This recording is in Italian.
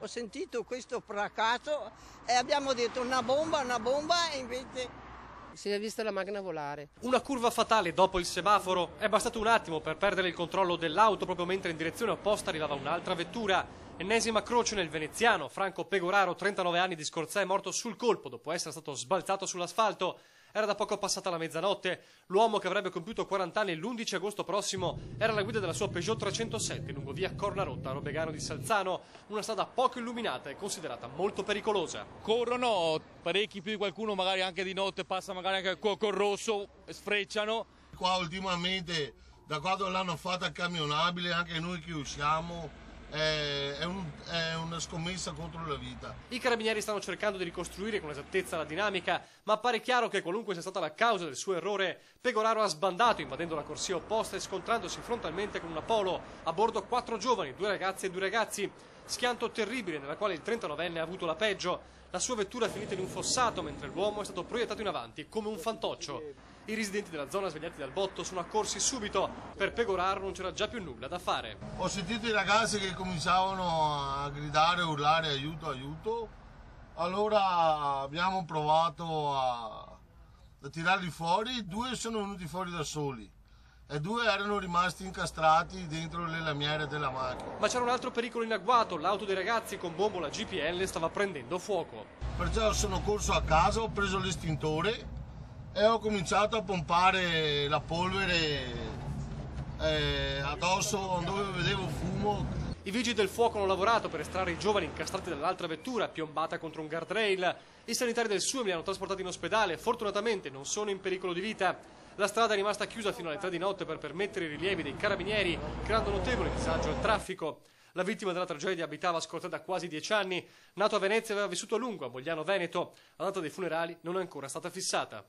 Ho sentito questo fracasso e abbiamo detto una bomba e invece si è vista la macchina volare. Una curva fatale dopo il semaforo. È bastato un attimo per perdere il controllo dell'auto proprio mentre in direzione opposta arrivava un'altra vettura. Ennesima croce nel veneziano. Franco Pegoraro, 39 anni, di Scorzè, è morto sul colpo dopo essere stato sbalzato sull'asfalto. Era da poco passata la mezzanotte. L'uomo, che avrebbe compiuto 40 anni l'11 agosto prossimo, era alla guida della sua Peugeot 307 lungo via Cornarotta a Robegano di Salzano, una strada poco illuminata e considerata molto pericolosa. Corrono parecchi più di qualcuno, magari anche di notte, passa magari anche col rosso, sfrecciano. Qua ultimamente, da quando l'hanno fatta camionabile, anche noi che usciamo, è una scommessa contro la vita. I carabinieri stanno cercando di ricostruire con esattezza la dinamica, ma appare chiaro che qualunque sia stata la causa del suo errore, Pegoraro ha sbandato invadendo la corsia opposta e scontrandosi frontalmente con una Polo, a bordo 4 giovani, 2 ragazze e 2 ragazzi. Schianto terribile nella quale il 39enne ha avuto la peggio. La sua vettura è finita in un fossato mentre l'uomo è stato proiettato in avanti come un fantoccio. I residenti della zona, svegliati dal botto, sono accorsi subito. Per Pegoraro non c'era già più nulla da fare. Ho sentito i ragazzi che cominciavano a gridare, urlare aiuto, aiuto. Allora abbiamo provato a tirarli fuori. 2 sono venuti fuori da soli e 2 erano rimasti incastrati dentro le lamiere della macchina. Ma c'era un altro pericolo in agguato. L'auto dei ragazzi con bombola GPL stava prendendo fuoco. Perciò sono corso a casa, ho preso l'estintore e ho cominciato a pompare la polvere addosso dove vedevo fumo. I vigili del fuoco hanno lavorato per estrarre i giovani incastrati dall'altra vettura piombata contro un guardrail. I sanitari del SUAM li hanno trasportati in ospedale. Fortunatamente non sono in pericolo di vita. La strada è rimasta chiusa fino alle 3 di notte per permettere i rilievi dei carabinieri, creando notevole disagio al traffico. La vittima della tragedia abitava a Scorzè da quasi 10 anni. Nato a Venezia, aveva vissuto a lungo a Mogliano Veneto. La data dei funerali non è ancora stata fissata.